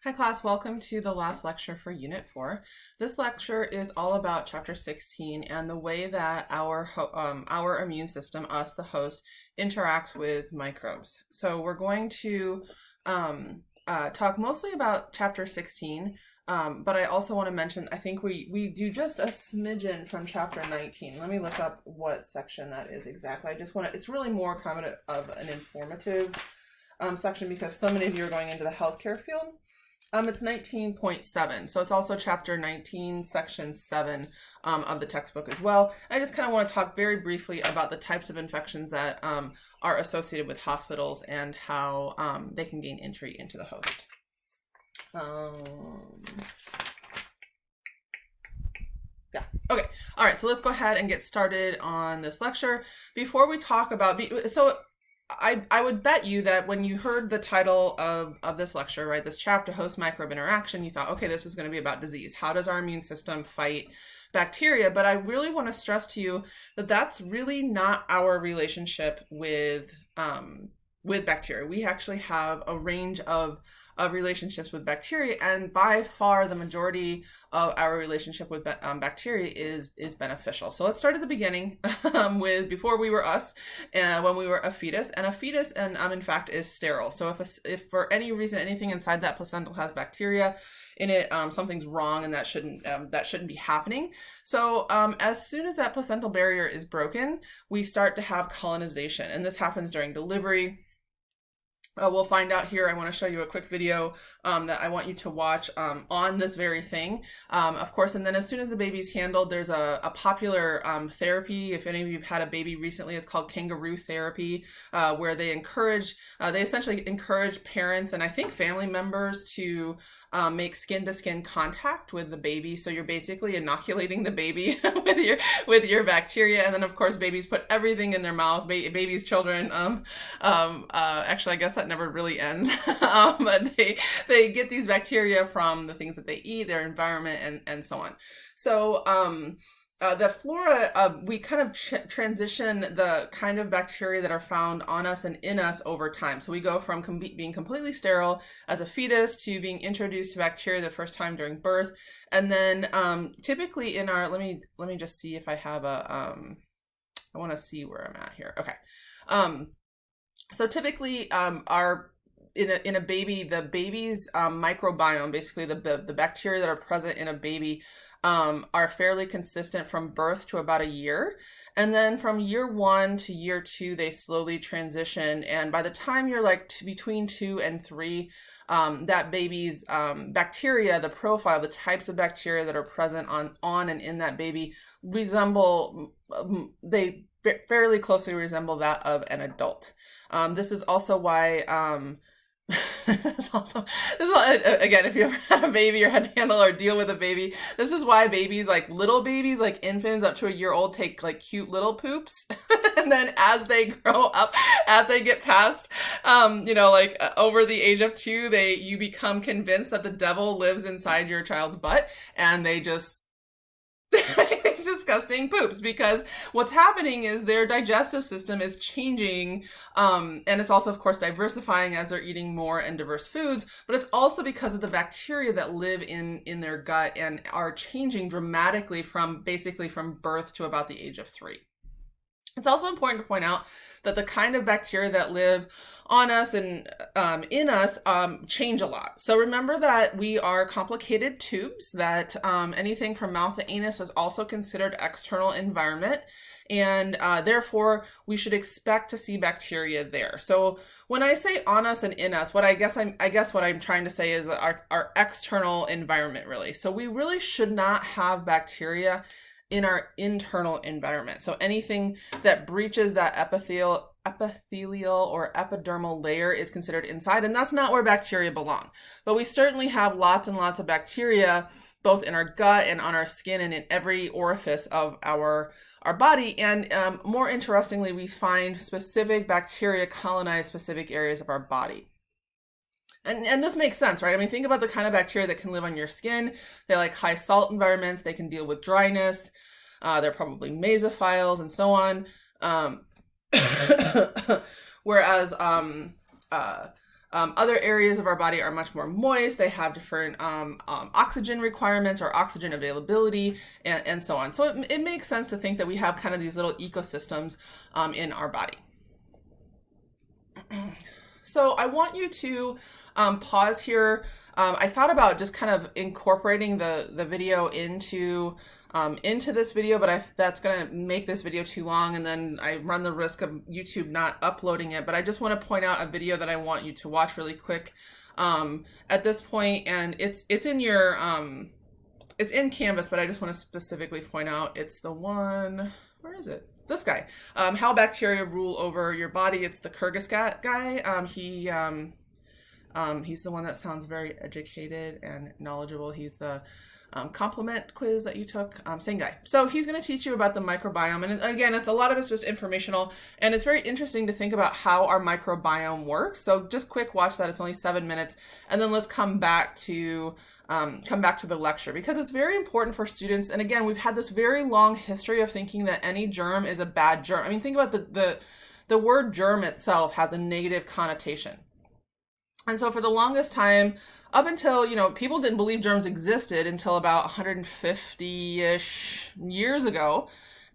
Hi class, welcome to the last lecture for Unit 4. This lecture is all about Chapter 16 and the way that our immune system, us the host, interacts with microbes. So we're going to talk mostly about Chapter 16, but I also want to mention, I think we do just a smidgen from Chapter 19. Let me look up what section that is exactly. It's really more kind of an informative section because so many of you are going into the healthcare field. It's 19.7, so it's also chapter 19, section 7 of the textbook as well. I just kind of want to talk very briefly about the types of infections that are associated with hospitals and how they can gain entry into the host. Yeah. Okay. All right. So let's go ahead and get started on this lecture. Before we talk about, I would bet you that when you heard the title of this lecture, right, this chapter, host microbe interaction, you thought, okay, this is going to be about disease. How does our immune system fight bacteria? But I really want to stress to you that that's really not our relationship with bacteria. We actually have a range of relationships with bacteria, and by far the majority of our relationship with bacteria is beneficial. So let's start at the beginning with before we were us, and when we were a fetus, and in fact is sterile. So if for any reason anything inside that placental has bacteria in it, something's wrong, and that shouldn't be happening. So as soon as that placental barrier is broken, we start to have colonization, and this happens during delivery. We'll find out here. I want to show you a quick video that I want you to watch on this very thing, of course. And then as soon as the baby's handled, there's a popular therapy. If any of you have had a baby recently, it's called kangaroo therapy, where they essentially encourage parents and I think family members to make skin-to-skin contact with the baby. So you're basically inoculating the baby with your bacteria. And then of course babies put everything in their mouth. Babies, children. Actually, I guess that never really ends. But they get these bacteria from the things that they eat, their environment, and so on. So the flora, we kind of transition the kind of bacteria that are found on us and in us over time. So we go from being completely sterile as a fetus to being introduced to bacteria the first time during birth. And then typically in our, let me just see if I have I want to see where I'm at here. Okay. So typically in a baby, the baby's microbiome, basically the bacteria that are present in a baby are fairly consistent from birth to about a year. And then from year 1 to year 2, they slowly transition. And by the time you're like between 2 and 3, that baby's bacteria, the profile, the types of bacteria that are present on and in that baby they fairly closely resemble that of an adult. This is also why, again, if you ever had a baby or had to handle or deal with a baby, this is why babies, like little babies, like infants up to a year old, take like cute little poops. And then as they grow up, as they get past, over the age of 2, you become convinced that the devil lives inside your child's butt, and they just these disgusting poops, because what's happening is their digestive system is changing, and it's also of course diversifying as they're eating more and diverse foods, but it's also because of the bacteria that live in their gut and are changing dramatically from birth to about the age of 3. It's also important to point out that the kind of bacteria that live on us and in us change a lot. So remember that we are complicated tubes, that anything from mouth to anus is also considered external environment. And therefore, we should expect to see bacteria there. So when I say on us and in us, what I'm trying to say is our external environment, really. So we really should not have bacteria in our internal environment. So anything that breaches that epithelial or epidermal layer is considered inside, and that's not where bacteria belong. But we certainly have lots and lots of bacteria, both in our gut and on our skin and in every orifice of our body. And more interestingly, we find specific bacteria colonize specific areas of our body. And this makes sense, right? I mean, think about the kind of bacteria that can live on your skin. They like high salt environments. They can deal with dryness. They're probably mesophiles and so on. Whereas Other areas of our body are much more moist. They have different oxygen requirements or oxygen availability, and so on. So it makes sense to think that we have kind of these little ecosystems in our body. So I want you to pause here. I thought about just kind of incorporating the video into this video, but that's going to make this video too long, and then I run the risk of YouTube not uploading it. But I just want to point out a video that I want you to watch really quick at this point, and it's in your it's in Canvas, but I just want to specifically point out it's the one. Where is it? This guy. How bacteria rule over your body. It's the Kyrgyzstan guy. He's the one that sounds very educated and knowledgeable. He's the compliment quiz that you took. Same guy. So he's going to teach you about the microbiome. And again, a lot of it's just informational. And it's very interesting to think about how our microbiome works. So just quick watch that. It's only 7 minutes. And then let's come back to the lecture, because it's very important for students. And again, we've had this very long history of thinking that any germ is a bad germ. I mean, think about the word germ itself has a negative connotation. And so for the longest time, up until, people didn't believe germs existed until about 150-ish years ago.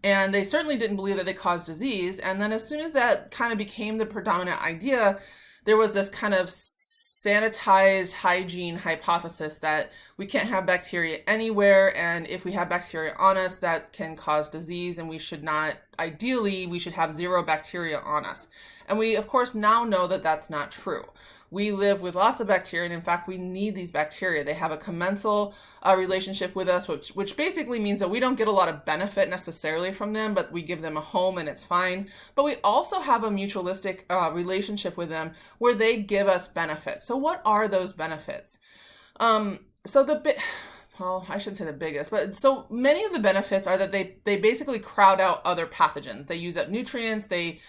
And they certainly didn't believe that they caused disease. And then as soon as that kind of became the predominant idea, there was this kind of sanitized hygiene hypothesis that we can't have bacteria anywhere, and if we have bacteria on us, that can cause disease, and we should have zero bacteria on us. And we, of course, now know that that's not true. We live with lots of bacteria, and in fact, we need these bacteria. They have a commensal relationship with us, which basically means that we don't get a lot of benefit necessarily from them, but we give them a home and it's fine. But we also have a mutualistic relationship with them where they give us benefits. So what are those benefits? Well, I shouldn't say the biggest, but so many of the benefits are that they basically crowd out other pathogens. They use up nutrients. They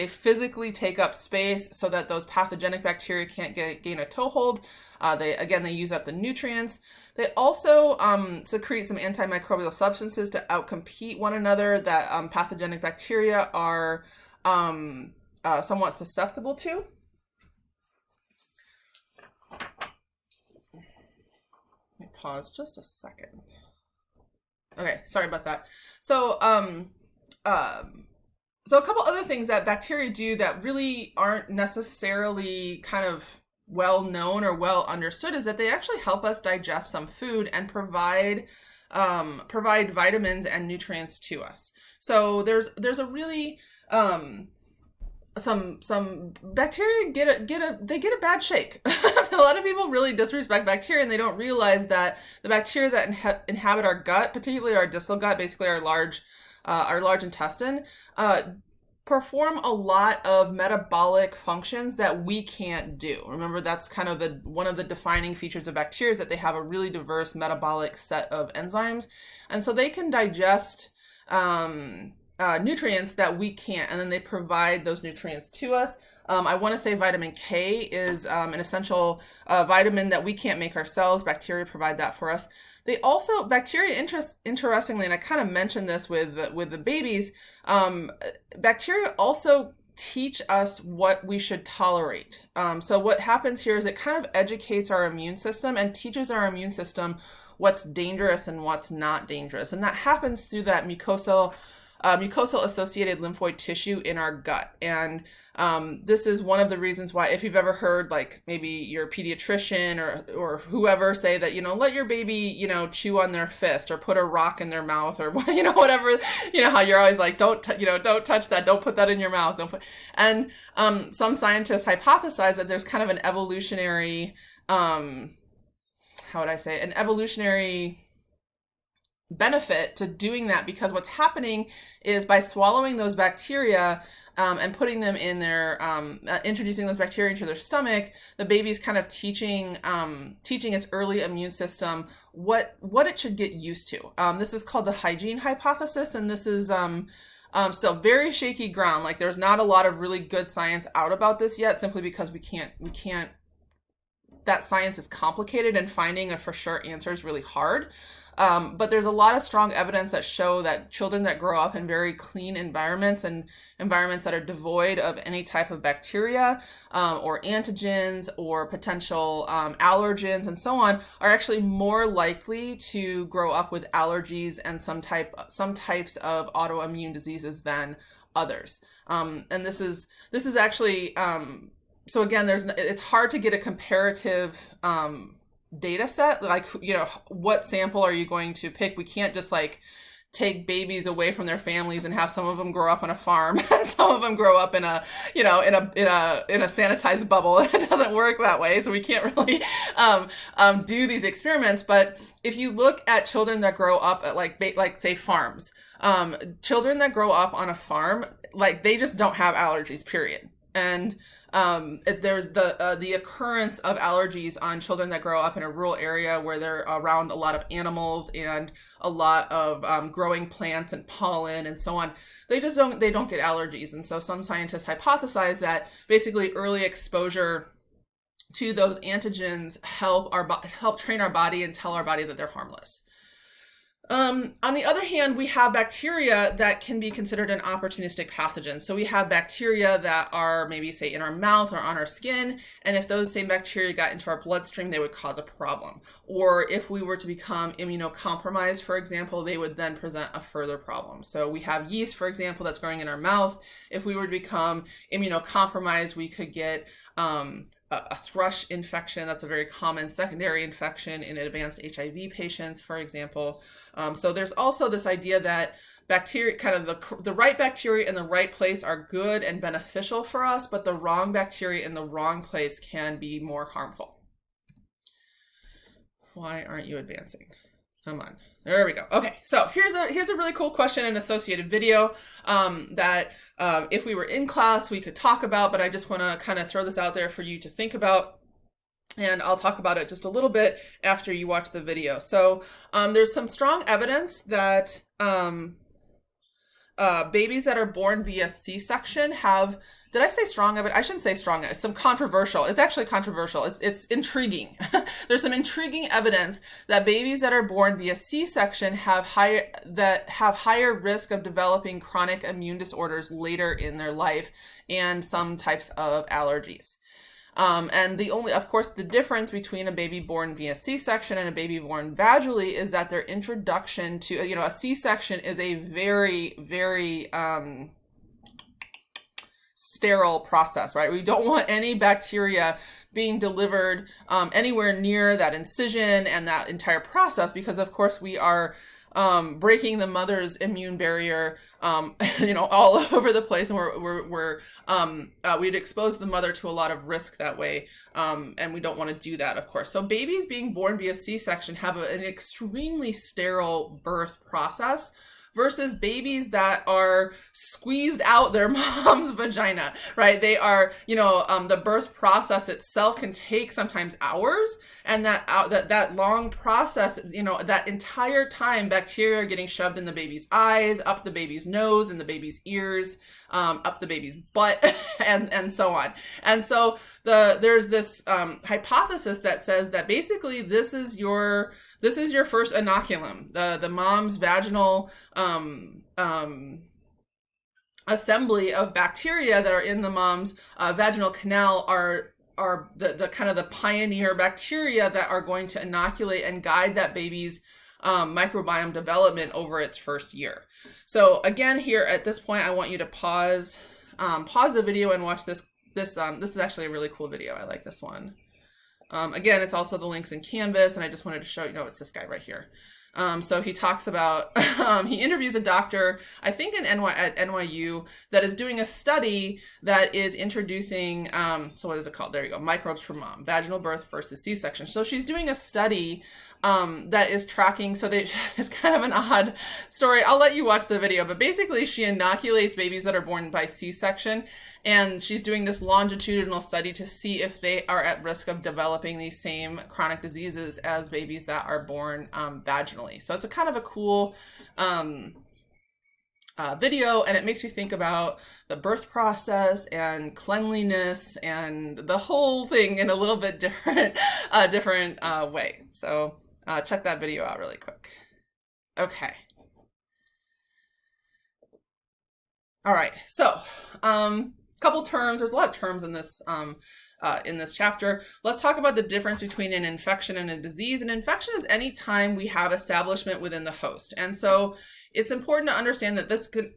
physically take up space so that those pathogenic bacteria can't gain a toehold. They use up the nutrients. They also secrete some antimicrobial substances to outcompete one another that pathogenic bacteria are somewhat susceptible to. Pause just a second. Okay, sorry about that. So a couple other things that bacteria do that really aren't necessarily kind of well known or well understood is that they actually help us digest some food and provide vitamins and nutrients to us. So there's a really some bacteria get a bad shake. A lot of people really disrespect bacteria, and they don't realize that the bacteria that inhabit our gut, particularly our distal gut, basically our large intestine, perform a lot of metabolic functions that we can't do. Remember, that's kind of one of the defining features of bacteria is that they have a really diverse metabolic set of enzymes, and so they can digest nutrients that we can't, and then they provide those nutrients to us. I want to say vitamin K is an essential vitamin that we can't make ourselves. Bacteria provide that for us. They also, bacteria, interestingly, and I kind of mentioned this with the babies, bacteria also teach us what we should tolerate. So what happens here is it kind of educates our immune system and teaches our immune system what's dangerous and what's not dangerous. And that happens through that mucosal associated lymphoid tissue in our gut. And this is one of the reasons why, if you've ever heard, like maybe your pediatrician or whoever say that, let your baby, chew on their fist or put a rock in their mouth or, whatever, how you're always like, don't touch that. Don't put that in your mouth. And some scientists hypothesize that there's kind of an evolutionary, an evolutionary benefit to doing that, because what's happening is by swallowing those bacteria and putting them in their introducing those bacteria into their stomach, the baby's kind of teaching its early immune system what it should get used to. This is called the hygiene hypothesis, and this is still very shaky ground. Like, there's not a lot of really good science out about this yet, simply because we can't that science is complicated and finding a for sure answer is really hard. But there's a lot of strong evidence that show that children that grow up in very clean environments and environments that are devoid of any type of bacteria or antigens or potential allergens and so on are actually more likely to grow up with allergies and some types of autoimmune diseases than others. And this is actually so again, it's hard to get a comparative data set, like, you know, what sample are you going to pick? We can't just like take babies away from their families and have some of them grow up on a farm and some of them grow up in a, you know, in a sanitized bubble. It doesn't work that way. So we can't really do these experiments. But if you look at children that grow up at like say farms, children that grow up on a farm, like they just don't have allergies, period. And there's the occurrence of allergies on children that grow up in a rural area where they're around a lot of animals and a lot of growing plants and pollen and so on. They don't get allergies. And so some scientists hypothesize that basically early exposure to those antigens help train our body and tell our body that they're harmless. On the other hand, we have bacteria that can be considered an opportunistic pathogen. So we have bacteria that are maybe, say, in our mouth or on our skin. And if those same bacteria got into our bloodstream, they would cause a problem. Or if we were to become immunocompromised, for example, they would then present a further problem. So we have yeast, for example, that's growing in our mouth. If we were to become immunocompromised, we could get a thrush infection. That's a very common secondary infection in advanced HIV patients, for example. So there's also this idea that bacteria, kind of the right bacteria in the right place are good and beneficial for us, but the wrong bacteria in the wrong place can be more harmful. Why aren't you advancing? Come on. There we go. Okay, so here's a really cool question and associated video that if we were in class, we could talk about, but I just want to kind of throw this out there for you to think about. And I'll talk about it just a little bit after you watch the video. So there's some strong evidence that babies that are born via C-section have, did I say strong evidence? I shouldn't say strong, it's some controversial. It's actually controversial. It's intriguing. There's some intriguing evidence that babies that are born via C-section have higher risk of developing chronic immune disorders later in their life and some types of allergies. And of course, the difference between a baby born via C-section and a baby born vaginally is that their introduction to, a C-section is a very, very sterile process, right? We don't want any bacteria being delivered anywhere near that incision and that entire process, because of course we are breaking the mother's immune barrier, all over the place, and we'd expose the mother to a lot of risk that way, and we don't want to do that, of course. So babies being born via C-section have an extremely sterile birth process versus babies that are squeezed out their mom's vagina, right? They are, the birth process itself can take sometimes hours, and that long process, that entire time, bacteria are getting shoved in the baby's eyes, up the baby's nose, in the baby's ears, up the baby's butt, and so on. And so there's this hypothesis that says that basically this is your first inoculum. The mom's vaginal assembly of bacteria that are in the mom's vaginal canal are the kind of the pioneer bacteria that are going to inoculate and guide that baby's microbiome development over its first year. So again, here at this point, I want you to pause the video and watch this. This is actually a really cool video. I like this one. Again, it's also the links in Canvas, and I just wanted to show it's this guy right here. So he talks about, he interviews a doctor, I think at NYU, that is doing a study that is introducing, so what is it called? There you go, Microbes for Mom, vaginal birth versus C-section. So she's doing a study that is tracking, it's kind of an odd story. I'll let you watch the video, but basically she inoculates babies that are born by C-section, and she's doing this longitudinal study to see if they are at risk of developing these same chronic diseases as babies that are born vaginally. So it's a kind of a cool video, and it makes you think about the birth process and cleanliness and the whole thing in a little bit different way. So check that video out really quick. Okay. All right. So couple terms. There's a lot of terms in this chapter. Let's talk about the difference between an infection and a disease. An infection is any time we have establishment within the host. And so it's important to understand that this could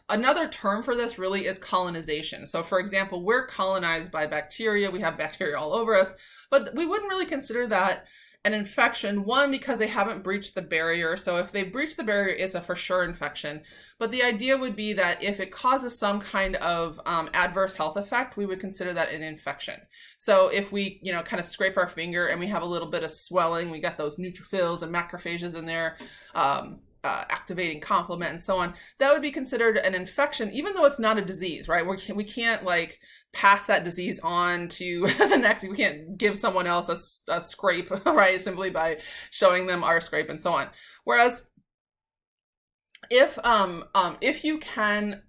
another term for this really is colonization. So for example, we're colonized by bacteria. We have bacteria all over us, but we wouldn't really consider that an infection, one, because they haven't breached the barrier. So if they breach the barrier, it's a for sure infection. But the idea would be that if it causes some kind of adverse health effect, we would consider that an infection. So if we, kind of scrape our finger and we have a little bit of swelling, we got those neutrophils and macrophages in there, activating complement and so on, that would be considered an infection, even though it's not a disease, right? We can't like pass that disease on to the next. We can't give someone else a scrape, right? Simply by showing them our scrape and so on. Whereas if you can,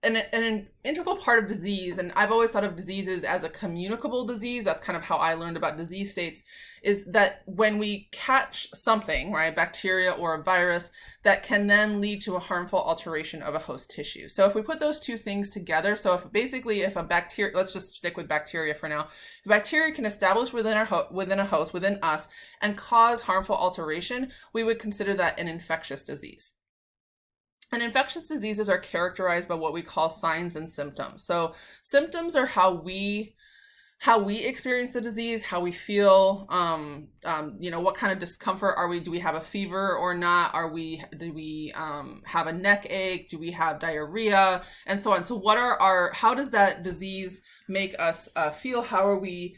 an integral part of disease, and I've always thought of diseases as a communicable disease, that's kind of how I learned about disease states, is that when we catch something, right, bacteria or a virus, that can then lead to a harmful alteration of a host tissue. So if we put those two things together, so if a bacteria, let's just stick with bacteria for now, if bacteria can establish within a host, within us, and cause harmful alteration, we would consider that an infectious disease. And infectious diseases are characterized by what we call signs and symptoms. So symptoms are how we experience the disease, how we feel, what kind of discomfort are we, do we have a fever or not? Do we have a neck ache? Do we have diarrhea? And so on. So how does that disease make us feel? How are we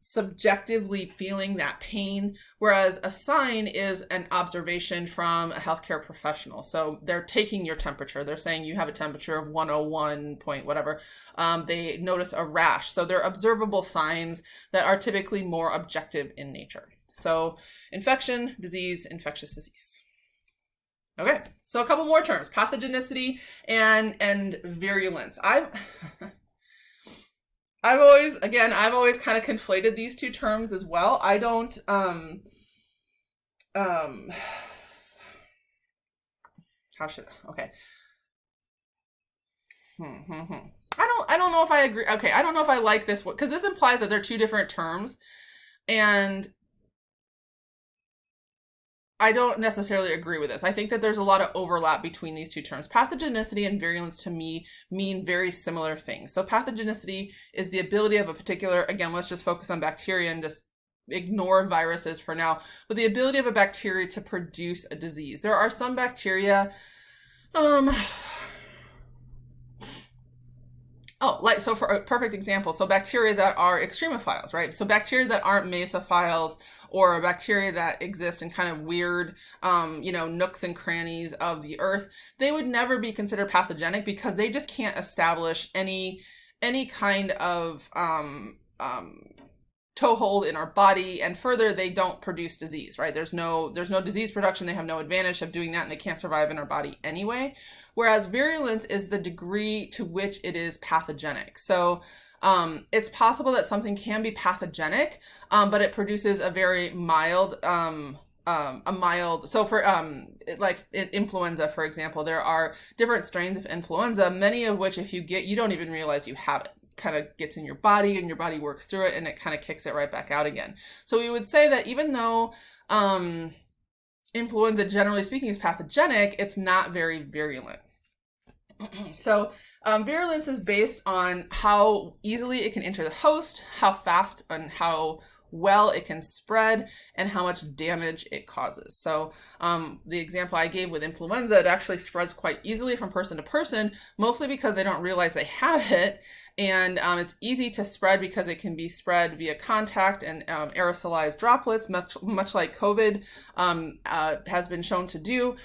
subjectively feeling that pain? Whereas a sign is an observation from a healthcare professional. So they're taking your temperature. They're saying you have a temperature of 101 point whatever. They notice a rash. So they're observable signs that are typically more objective in nature. So infection, disease, infectious disease. Okay, so a couple more terms: pathogenicity and virulence. I've always kind of conflated these two terms as well. I don't, how should, okay. I don't know if I agree. Okay, I don't know if I like this one, because this implies that they're two different terms, and I don't necessarily agree with this. I think that there's a lot of overlap between these two terms. Pathogenicity and virulence to me mean very similar things. So pathogenicity is the ability of a particular, again, let's just focus on bacteria and just ignore viruses for now, but the ability of a bacteria to produce a disease. There are some bacteria, so for a perfect example, so bacteria that are extremophiles, right? So bacteria that aren't mesophiles, or bacteria that exist in kind of weird, nooks and crannies of the earth, they would never be considered pathogenic because they just can't establish any kind of toehold in our body, and further, they don't produce disease, right? There's no disease production. They have no advantage of doing that, and they can't survive in our body anyway. Whereas virulence is the degree to which it is pathogenic. So it's possible that something can be pathogenic, but it produces a very mild, so for like influenza, for example, there are different strains of influenza, many of which if you get, you don't even realize you have it. Kind of gets in your body and your body works through it and it kind of kicks it right back out again. So we would say that even though influenza, generally speaking, is pathogenic, it's not very virulent. So virulence is based on how easily it can enter the host, how fast and how well it can spread, and how much damage it causes. So the example I gave with influenza, it actually spreads quite easily from person to person, mostly because they don't realize they have it. And it's easy to spread because it can be spread via contact and aerosolized droplets, much like COVID has been shown to do.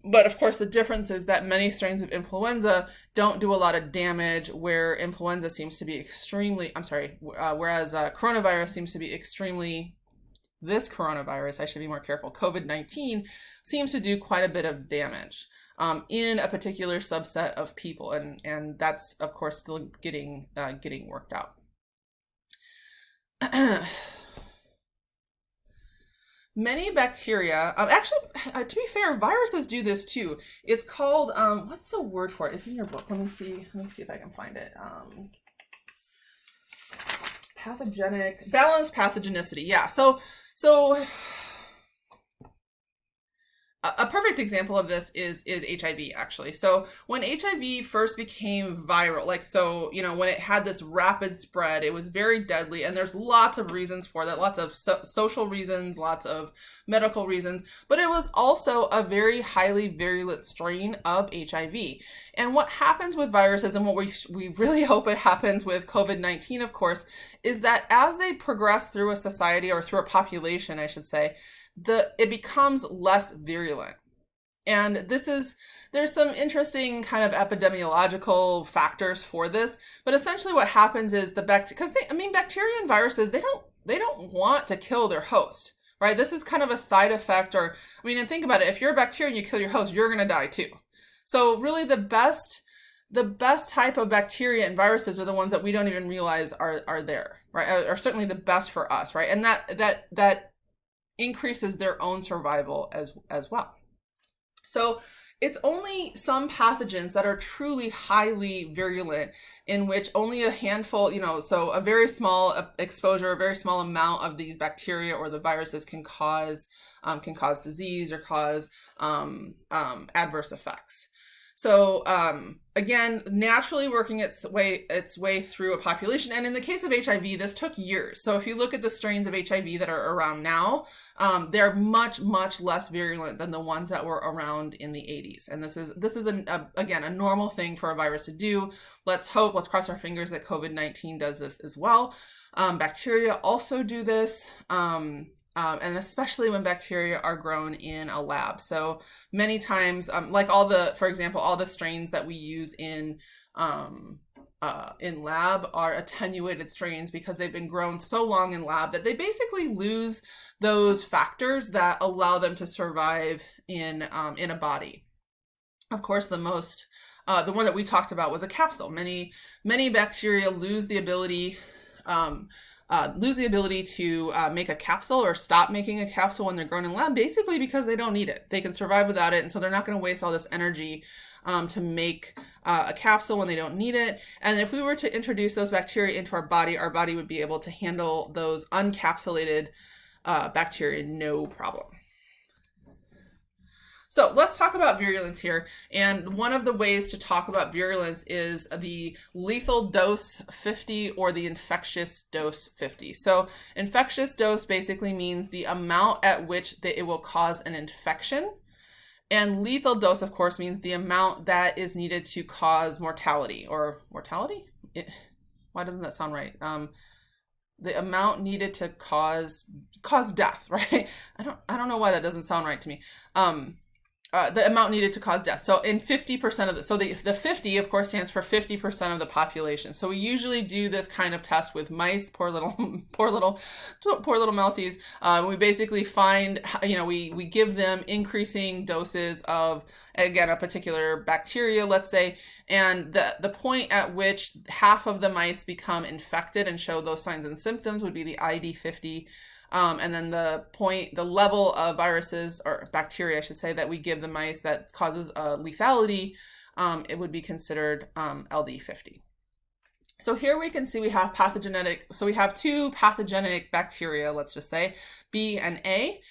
But of course, the difference is that many strains of influenza don't do a lot of damage, whereas coronavirus seems to be extremely this coronavirus, I should be more careful, COVID-19, seems to do quite a bit of damage in a particular subset of people. And that's, of course, still getting worked out. Many bacteria, actually, to be fair, viruses do this too. It's called, what's the word for it? It's in your book. Let me see if I can find it. Balanced pathogenicity. Yeah. So a perfect example of this is HIV, actually. So when HIV first became viral, when it had this rapid spread, it was very deadly. And there's lots of reasons for that, lots of social reasons, lots of medical reasons, but it was also a very highly virulent strain of HIV. And what happens with viruses, and what we really hope it happens with COVID-19, of course, is that as they progress through a society, or through a population, I should say, it becomes less virulent. And there's some interesting kind of epidemiological factors for this, but essentially what happens is bacteria and viruses, they don't want to kill their host, right? This is kind of a side effect, and think about it, if you're a bacteria and you kill your host, you're going to die too. So really the best type of bacteria and viruses are the ones that we don't even realize are there, right? Are certainly the best for us, right? And that increases their own survival as well. So it's only some pathogens that are truly highly virulent, in which only a handful, so a very small exposure, a very small amount of these bacteria or the viruses can cause disease or cause adverse effects. So again, naturally working its way through a population. And in the case of HIV, this took years. So if you look at the strains of HIV that are around now, they're much, much less virulent than the ones that were around in the 80s. And this is again, a normal thing for a virus to do. Let's cross our fingers that COVID-19 does this as well. Bacteria also do this. And especially when bacteria are grown in a lab. So many times, for example, all the strains that we use in lab are attenuated strains because they've been grown so long in lab that they basically lose those factors that allow them to survive in a body. Of course, the one that we talked about was a capsule. Many bacteria lose the ability to make a capsule, or stop making a capsule when they're grown in lab, basically because they don't need it. They can survive without it, and so they're not going to waste all this energy to make a capsule when they don't need it. And if we were to introduce those bacteria into our body would be able to handle those uncapsulated bacteria no problem. So let's talk about virulence here. And one of the ways to talk about virulence is the lethal dose 50 or the infectious dose 50. So infectious dose basically means the amount at which it will cause an infection. And lethal dose, of course, means the amount that is needed to cause mortality. Or mortality? Why doesn't that sound right? The amount needed to cause death, right? I don't know why that doesn't sound right to me. The amount needed to cause death. So in 50% of so the 50, of course, stands for 50% of the population. So we usually do this kind of test with mice, poor little mousies. We basically find, we give them increasing doses of, again, a particular bacteria, let's say, and the point at which half of the mice become infected and show those signs and symptoms would be the ID50. And then the level of viruses, or bacteria, I should say, that we give the mice that causes lethality, it would be considered LD50. So here we can see we have we have two pathogenic bacteria, let's just say, B and A.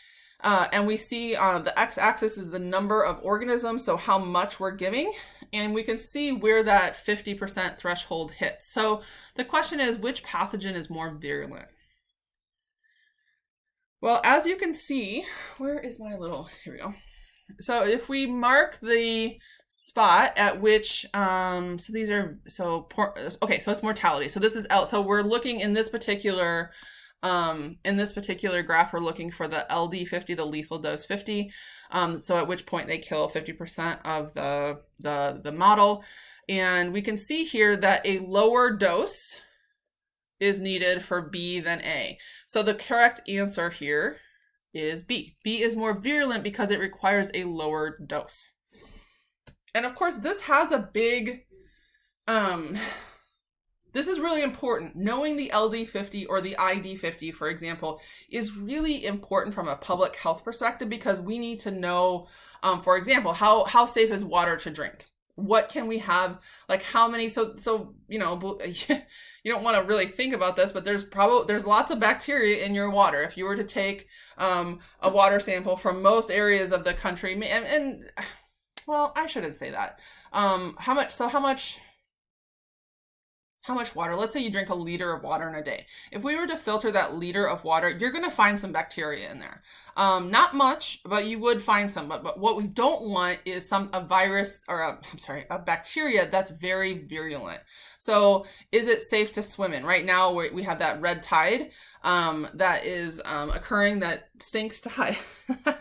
And we see the x-axis is the number of organisms, so how much we're giving, and we can see where that 50% threshold hits. So the question is, which pathogen is more virulent? Well, as you can see, where is my little, here we go. So if we mark the spot at which, so it's mortality. So this is L. So we're looking in this particular graph, we're looking for the LD50, the lethal dose 50. So at which point they kill 50% of the model. And we can see here that a lower dose is needed for B than A. So the correct answer here is B. B is more virulent because it requires a lower dose. And of course, this has a big, this is really important. Knowing the LD50 or the ID50, for example, is really important from a public health perspective, because we need to know, for example, how safe is water to drink? What can we have? Like how many? So you know, you don't want to really think about this, but there's lots of bacteria in your water. If you were to take a water sample from most areas of the country, and well, I shouldn't say that. How much water? Let's say you drink a liter of water in a day. If we were to filter that liter of water, you're going to find some bacteria in there. Not much, but you would find some. But what we don't want is a bacteria that's very virulent. So is it safe to swim in? Right now we have that red tide that is occurring, that stinks to high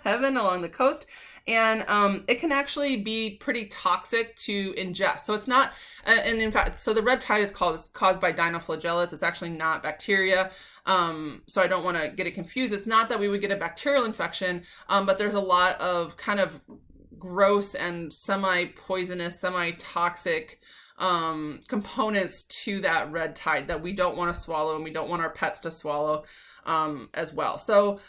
heaven along the coast. And it can actually be pretty toxic to ingest. So it's not, and in fact, so the red tide is caused by dinoflagellates. It's actually not bacteria. So I don't want to get it confused. It's not that we would get a bacterial infection, but there's a lot of kind of gross and semi-poisonous, semi-toxic components to that red tide that we don't want to swallow, and we don't want our pets to swallow as well. So,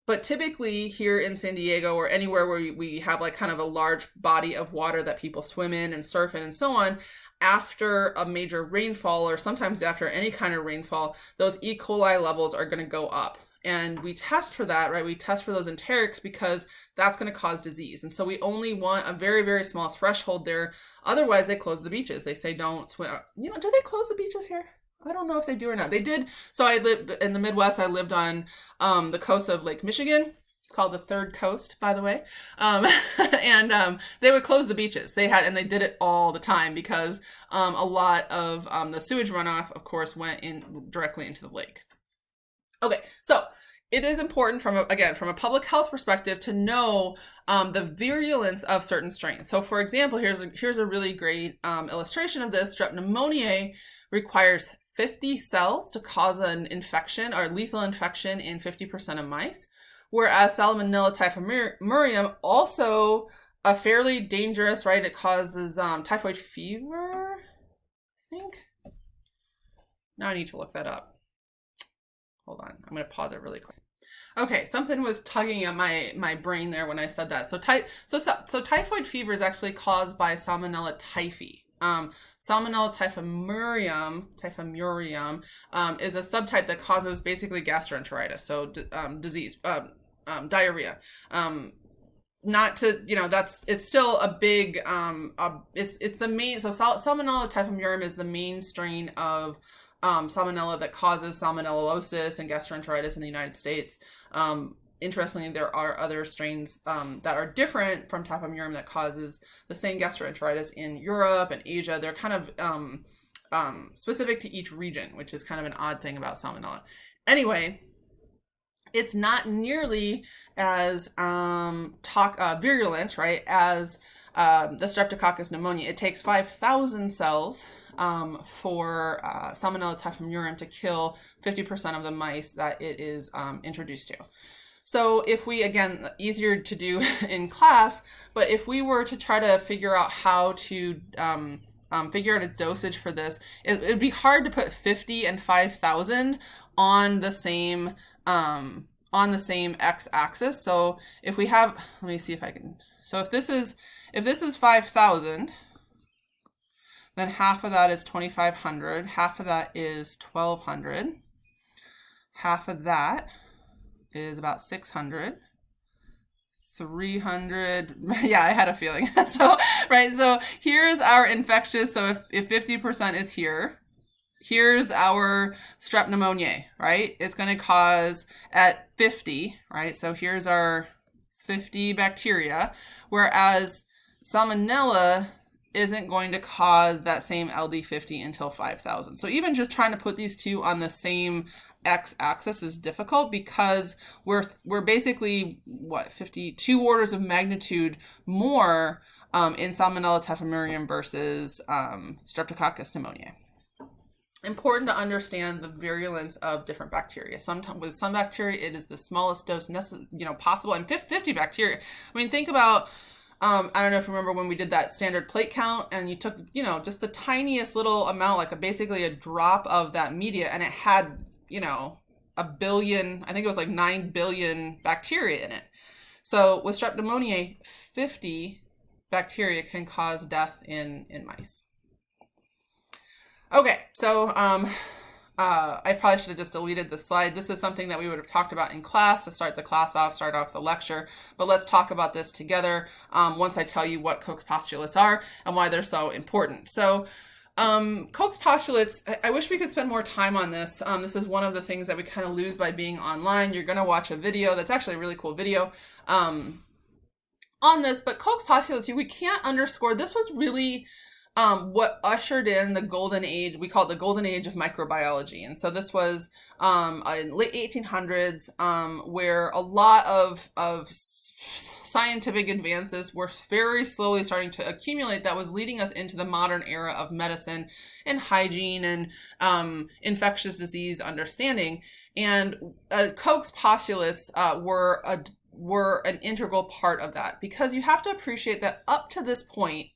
but typically here in San Diego or anywhere where we have like kind of a large body of water that people swim in and surf in and so on, after a major rainfall, or sometimes after any kind of rainfall, those E. coli levels are going to go up. And we test for that, right? We test for those enterics because that's going to cause disease. And so we only want a very, very small threshold there. Otherwise, they close the beaches. They say don't swim. You know, do they close the beaches here? I don't know if they do or not. They did. So I lived in the Midwest. I lived on the coast of Lake Michigan. It's called the Third Coast, by the way. And they would close the beaches. They did it all the time because a lot of the sewage runoff, of course, went in directly into the lake. Okay, so it is important from a public health perspective to know the virulence of certain strains. So for example, here's a really great illustration of this. Strep pneumoniae requires 50 cells to cause an infection or lethal infection in 50% of mice, whereas Salmonella typhimurium, also a fairly dangerous, right? It causes typhoid fever, I think. Now I need to look that up. Hold on, I'm going to pause it really quick. Okay, something was tugging at my brain there when I said that. So typhoid fever is actually caused by Salmonella typhi. Salmonella typhimurium is a subtype that causes basically gastroenteritis, so disease, diarrhea. Not to, you know, it's still a big, it's the main, so Salmonella typhimurium is the main strain of Salmonella that causes salmonellosis and gastroenteritis in the United States. Interestingly, there are other strains that are different from typhimurium that causes the same gastroenteritis in Europe and Asia. They're kind of specific to each region, which is kind of an odd thing about Salmonella. Anyway, it's not nearly as virulent, right, as the Streptococcus pneumoniae. It takes 5,000 cells for Salmonella typhimurium to kill 50% of the mice that it is introduced to. So if we, again, easier to do in class, but if we were to try to figure out how to figure out a dosage for this, it'd be hard to put 50 and 5,000 on the same x-axis. So if we have, let me see if I can. So if this is 5,000, then half of that is 2,500. Half of that is 1,200. Half of that is about 600. 300. Yeah, I had a feeling. So, right. So here's our infectious. So if 50% is here, here's our strep pneumoniae, right? It's going to cause at 50, right? So here's our 50 bacteria, whereas Salmonella isn't going to cause that same LD50 until 5,000. So even just trying to put these two on the same x-axis is difficult because we're basically 52 orders of magnitude more in Salmonella typhimurium versus Streptococcus pneumoniae. important to understand the virulence of different bacteria. Sometimes with some bacteria, it is the smallest dose possible, and 50 bacteria. I mean, think about, I don't know if you remember when we did that standard plate count and you took, just the tiniest little amount, like basically a drop of that media, and it had, a billion, I think it was like 9 billion bacteria in it. So with Strep pneumoniae, 50 bacteria can cause death in mice. Okay, so I probably should have just deleted the slide. This is something that we would have talked about in class to start off the lecture. But let's talk about this together once I tell you what Koch's postulates are and why they're so important. So Koch's postulates, I wish we could spend more time on this. This is one of the things that we kind of lose by being online. You're going to watch a video that's actually a really cool video on this. But Koch's postulates, we can't underscore, this was really what ushered in the golden age. We call it the golden age of microbiology. And so this was in late 1800s where a lot of scientific advances were very slowly starting to accumulate that was leading us into the modern era of medicine and hygiene and infectious disease understanding. And Koch's postulates were an integral part of that, because you have to appreciate that up to this point,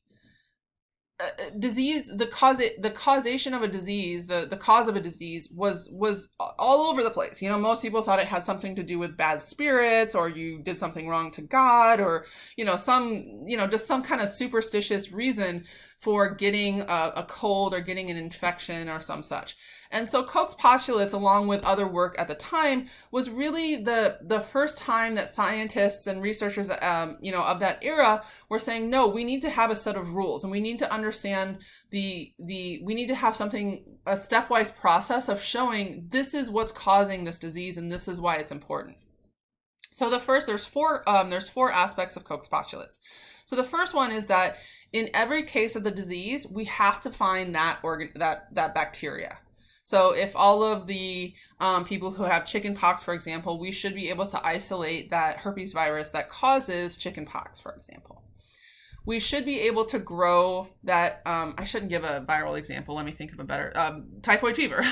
disease, the causation of a disease, the cause of a disease was all over the place. Most people thought it had something to do with bad spirits, or you did something wrong to God, or just some kind of superstitious reason for getting a cold or getting an infection or some such. And so Koch's postulates, along with other work at the time, was really the first time that scientists and researchers, of that era were saying, no, we need to have a set of rules, and we need to understand we need to have a stepwise process of showing this is what's causing this disease and this is why it's important. So there's four aspects of Koch's postulates. So the first one is that in every case of the disease, we have to find that bacteria. So if all of the people who have chickenpox, for example, we should be able to isolate that herpes virus that causes chickenpox, for example. We should be able to grow that, I shouldn't give a viral example, let me think of a better, typhoid fever.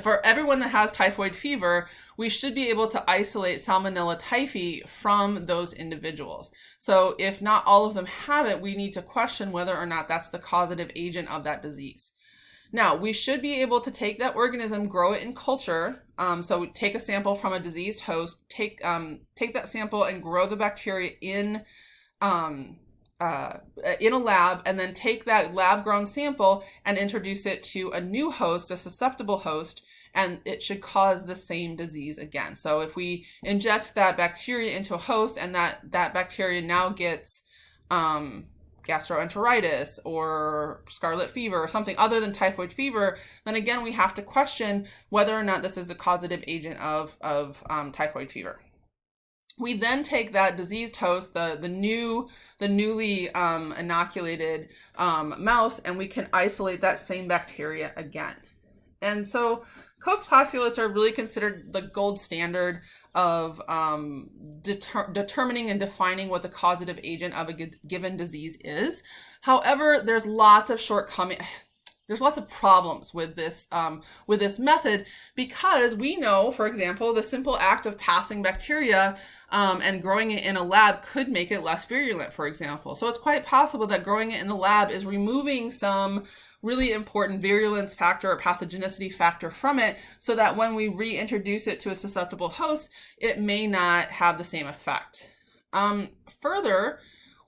For everyone that has typhoid fever, we should be able to isolate Salmonella typhi from those individuals. So if not all of them have it, we need to question whether or not that's the causative agent of that disease. Now, we should be able to take that organism, grow it in culture. So take a sample from a diseased host, take that sample and grow the bacteria in a lab, and then take that lab-grown sample and introduce it to a new host, a susceptible host, and it should cause the same disease again. So if we inject that bacteria into a host and that bacteria now gets gastroenteritis or scarlet fever or something other than typhoid fever, then again we have to question whether or not this is a causative agent of typhoid fever. We then take that diseased host, the newly inoculated mouse, and we can isolate that same bacteria again. And so Koch's postulates are really considered the gold standard of determining and defining what the causative agent of a given disease is. However, there's lots of shortcomings. There's lots of problems with this method, because we know, for example, the simple act of passing bacteria and growing it in a lab could make it less virulent, for example. So it's quite possible that growing it in the lab is removing some really important virulence factor or pathogenicity factor from it, so that when we reintroduce it to a susceptible host, it may not have the same effect. Further,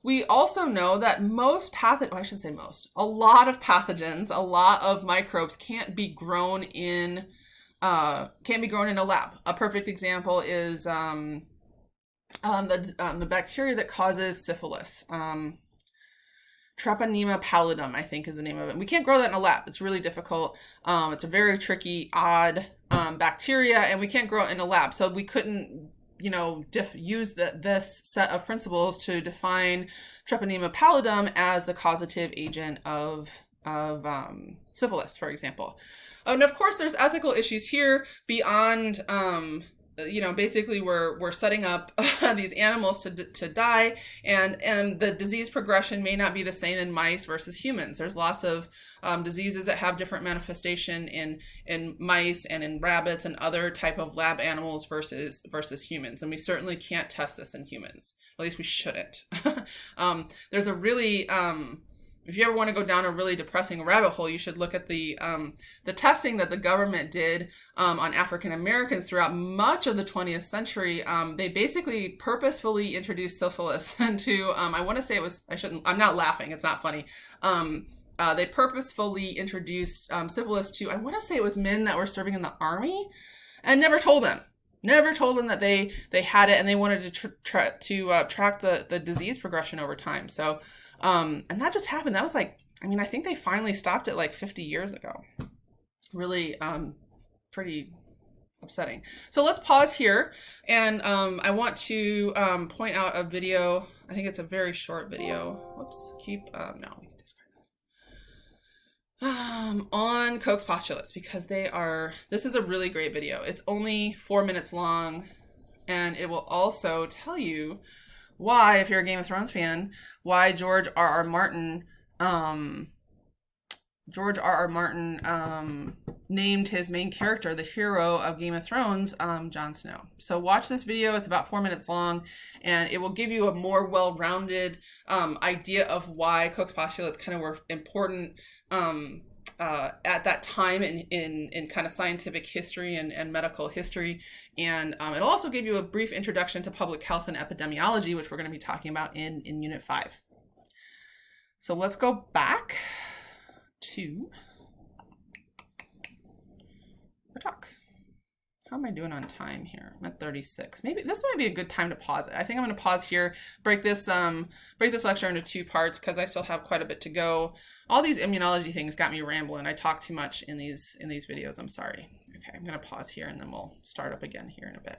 we also know that a lot of pathogens, a lot of microbes can't be grown in a lab. A perfect example is the bacteria that causes syphilis. Treponema pallidum, I think, is the name of it. We can't grow that in a lab. It's really difficult. It's a very tricky, odd bacteria, and we can't grow it in a lab. So we couldn't use this set of principles to define Treponema pallidum as the causative agent of syphilis, for example. And of course, there's ethical issues here beyond you know, basically we're setting up these animals to die, and the disease progression may not be the same in mice versus humans. There's lots of diseases that have different manifestation in mice and in rabbits and other type of lab animals versus humans, and we certainly can't test this in humans. At least we shouldn't. There's a really if you ever want to go down a really depressing rabbit hole, you should look at the testing that the government did on African Americans throughout much of the 20th century. They basically purposefully introduced syphilis into, I want to say it was, I'm not laughing, it's not funny. They purposefully introduced syphilis to, I want to say it was men that were serving in the army, and never told them that they had it, and they wanted to track the disease progression over time. So, and that just happened. That was like, I mean, I think they finally stopped it like 50 years ago. Really, pretty upsetting. So let's pause here, and I want to point out a video. I think it's a very short video. Whoops. No, we can discard this. On Koch's postulates, because this is a really great video. It's only 4 minutes long, and it will also tell you why, if you're a Game of Thrones fan, why George R.R. Martin named his main character, the hero of Game of Thrones, Jon Snow. So watch this video. It's about 4 minutes long, and it will give you a more well-rounded idea of why Koch's postulates kind of were important at that time in kind of scientific history and medical history. And it'll also give you a brief introduction to public health and epidemiology, which we're going to be talking about in Unit 5. So let's go back to our talk. How am I doing on time here? I'm at 36. Maybe this might be a good time to pause it. I think I'm going to pause here, break this lecture into 2 parts, because I still have quite a bit to go. All these immunology things got me rambling. I talk too much in these videos. I'm sorry. Okay, I'm going to pause here, and then we'll start up again here in a bit.